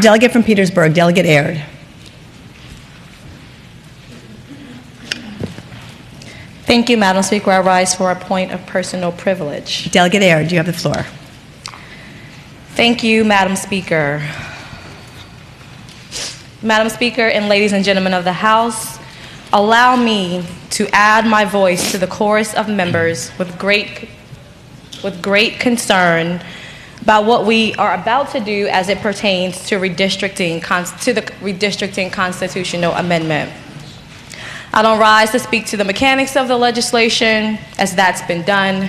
The delegate from Petersburg, Delegate Aird. Thank you, Madam Speaker. I rise for a point of personal privilege. Delegate Aird, you have the floor. Thank you, Madam Speaker. Madam Speaker and ladies and gentlemen of the House, allow me to add my voice to the chorus of members with great concern about what we are about to do as it pertains to the redistricting constitutional amendment. I don't rise to speak to the mechanics of the legislation, as that's been done.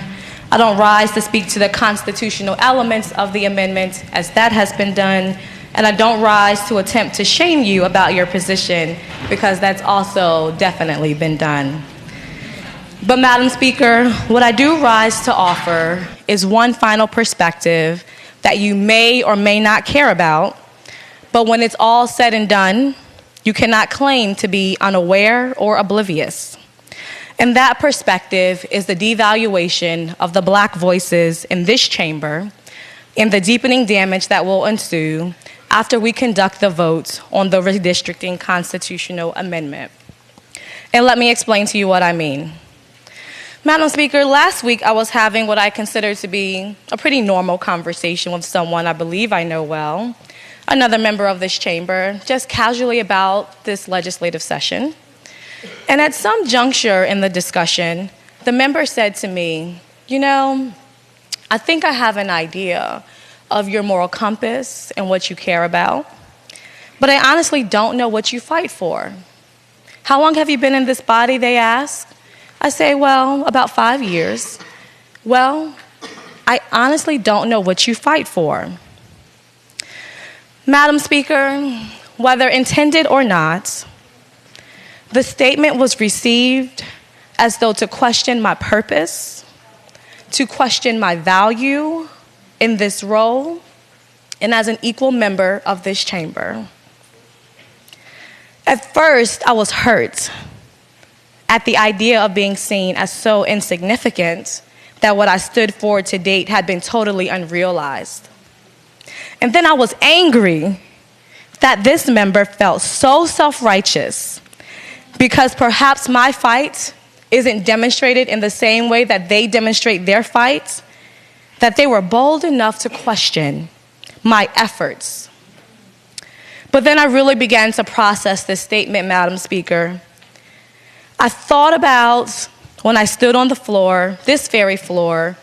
I don't rise to speak to the constitutional elements of the amendment, as that has been done. And I don't rise to attempt to shame you about your position, because that's also definitely been done. But Madam Speaker, what I do rise to offer is one final perspective that you may or may not care about, but when it's all said and done, you cannot claim to be unaware or oblivious. And that perspective is the devaluation of the Black voices in this chamber and the deepening damage that will ensue after we conduct the vote on the redistricting constitutional amendment. And let me explain to you what I mean. Madam Speaker, last week I was having what I consider to be a pretty normal conversation with someone I believe I know well, another member of this chamber, just casually about this legislative session. And at some juncture in the discussion, the member said to me, you know, I think I have an idea of your moral compass and what you care about, but I honestly don't know what you fight for. How long have you been in this body, they ask? I say, well, about 5 years. Well, I honestly don't know what you fight for. Madam Speaker, whether intended or not, the statement was received as though to question my purpose, to question my value in this role, and as an equal member of this chamber. At first, I was hurt at the idea of being seen as so insignificant that what I stood for to date had been totally unrealized. And then I was angry that this member felt so self-righteous because perhaps my fight isn't demonstrated in the same way that they demonstrate their fight, that they were bold enough to question my efforts. But then I really began to process this statement, Madam Speaker. I thought about when I stood on the floor, this very floor,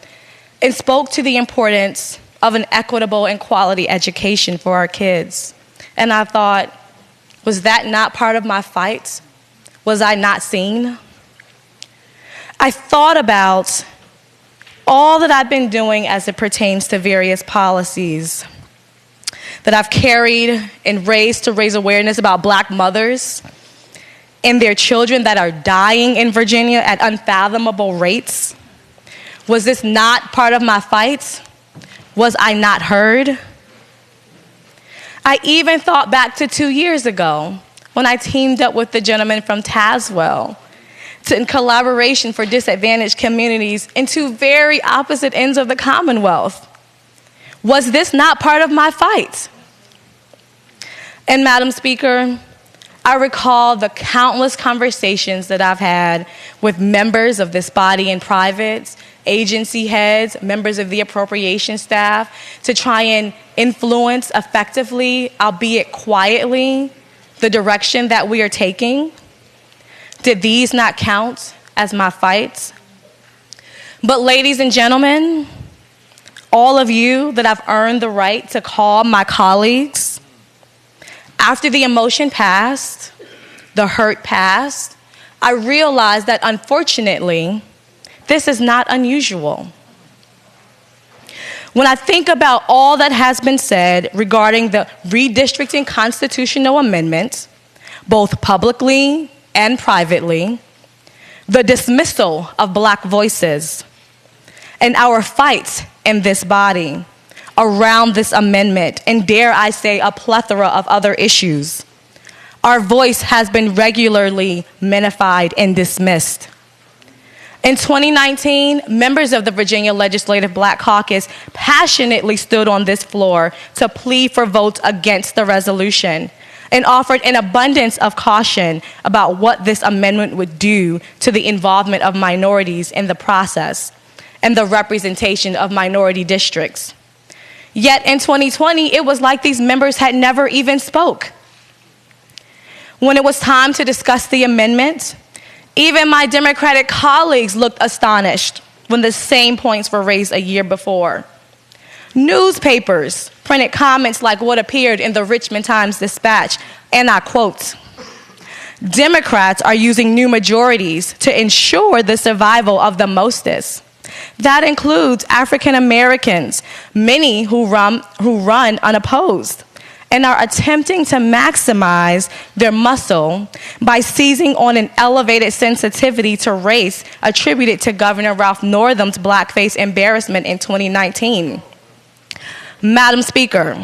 and spoke to the importance of an equitable and quality education for our kids. And I thought, was that not part of my fight? Was I not seen? I thought about all that I've been doing as it pertains to various policies that I've carried and raised to raise awareness about Black mothers and their children that are dying in Virginia at unfathomable rates. Was this not part of my fight? Was I not heard? I even thought back to 2 years ago when I teamed up with the gentleman from Tazewell in collaboration for disadvantaged communities in two very opposite ends of the Commonwealth. Was this not part of my fight? And Madam Speaker, I recall the countless conversations that I've had with members of this body in private, agency heads, members of the appropriation staff, to try and influence effectively, albeit quietly, the direction that we are taking. Did these not count as my fights? But ladies and gentlemen, all of you that I've earned the right to call my colleagues, after the emotion passed, the hurt passed, I realized that unfortunately, this is not unusual. When I think about all that has been said regarding the redistricting constitutional amendment, both publicly and privately, the dismissal of Black voices, and our fight in this body around this amendment, and dare I say a plethora of other issues, our voice has been regularly minified and dismissed. In 2019, members of the Virginia Legislative Black Caucus passionately stood on this floor to plead for votes against the resolution and offered an abundance of caution about what this amendment would do to the involvement of minorities in the process and the representation of minority districts. Yet in 2020, it was like these members had never even spoke. When it was time to discuss the amendment, even my Democratic colleagues looked astonished when the same points were raised a year before. Newspapers printed comments like what appeared in the Richmond Times-Dispatch, and I quote, "Democrats are using new majorities to ensure the survival of the mostest. That includes African Americans, many who run unopposed, and are attempting to maximize their muscle by seizing on an elevated sensitivity to race attributed to Governor Ralph Northam's blackface embarrassment in 2019. Madam Speaker,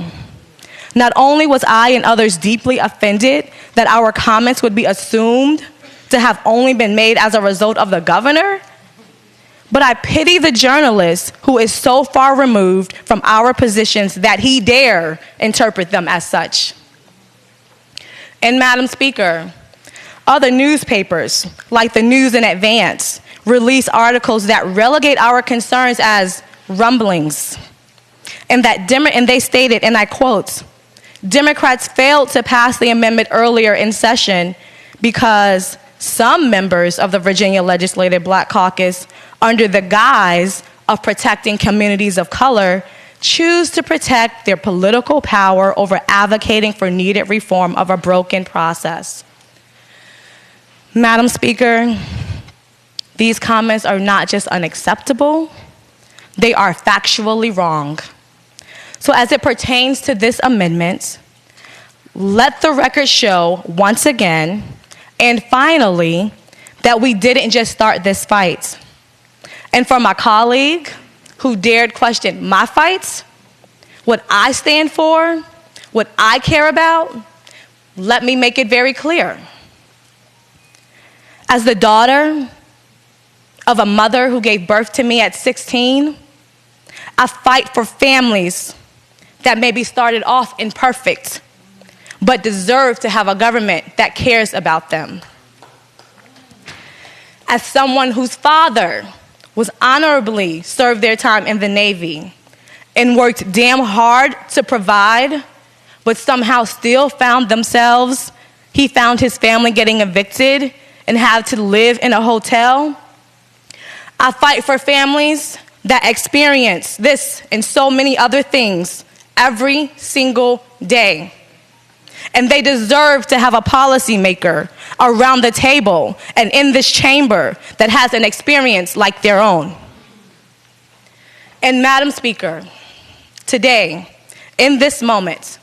not only was I and others deeply offended that our comments would be assumed to have only been made as a result of the governor, but I pity the journalist who is so far removed from our positions that he dare interpret them as such. And Madam Speaker, other newspapers, like the News in Advance, release articles that relegate our concerns as rumblings. And they stated, and I quote, "Democrats failed to pass the amendment earlier in session because some members of the Virginia Legislative Black Caucus, under the guise of protecting communities of color, choose to protect their political power over advocating for needed reform of a broken process." Madam Speaker, these comments are not just unacceptable, they are factually wrong. So as it pertains to this amendment, let the record show once again, and finally, that we didn't just start this fight. And for my colleague who dared question my fights, what I stand for, what I care about, let me make it very clear. As the daughter of a mother who gave birth to me at 16, I fight for families that maybe started off imperfect, but deserve to have a government that cares about them. As someone whose father was honorably served their time in the Navy and worked damn hard to provide, but somehow still he found his family getting evicted and had to live in a hotel. I fight for families that experience this and so many other things every single day. And they deserve to have a policymaker around the table and in this chamber that has an experience like their own. And Madam Speaker, today, in this moment,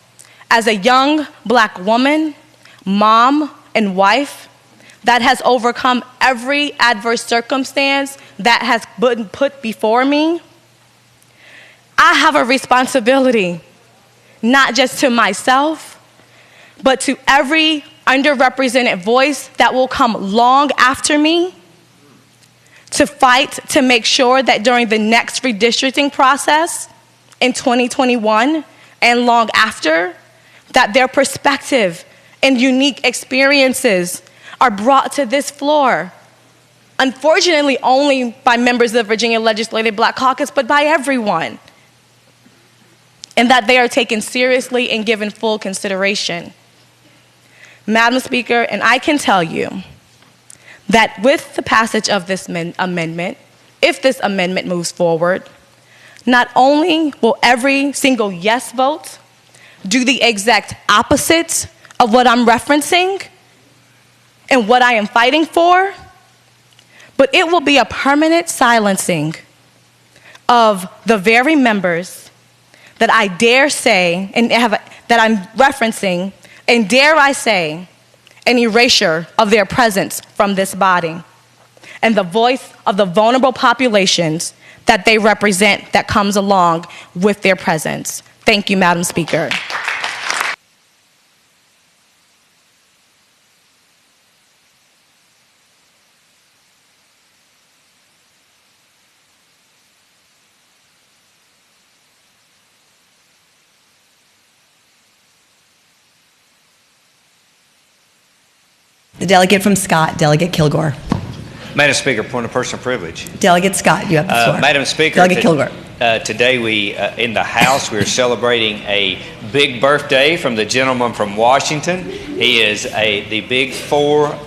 as a young Black woman, mom, and wife that has overcome every adverse circumstance that has been put before me, I have a responsibility, not just to myself, but to every underrepresented voice that will come long after me, to fight to make sure that during the next redistricting process in 2021 and long after, that their perspective and unique experiences are brought to this floor. Unfortunately, only by members of the Virginia Legislative Black Caucus, but by everyone. And that they are taken seriously and given full consideration. Madam Speaker, and I can tell you that with the passage of this amendment, if this amendment moves forward, not only will every single yes vote do the exact opposite of what I'm referencing and what I am fighting for, but it will be a permanent silencing of the very members that I dare say, that I'm referencing, and dare I say, an erasure of their presence from this body and the voice of the vulnerable populations that they represent that comes along with their presence. Thank you, Madam Speaker. The delegate from Scott, Delegate Kilgore. Madam Speaker, point of personal privilege. Delegate Scott, you have the floor. Madam Speaker, Delegate Kilgore. Today we, in the House, we are celebrating a big birthday from the gentleman from Washington. He is the Big Four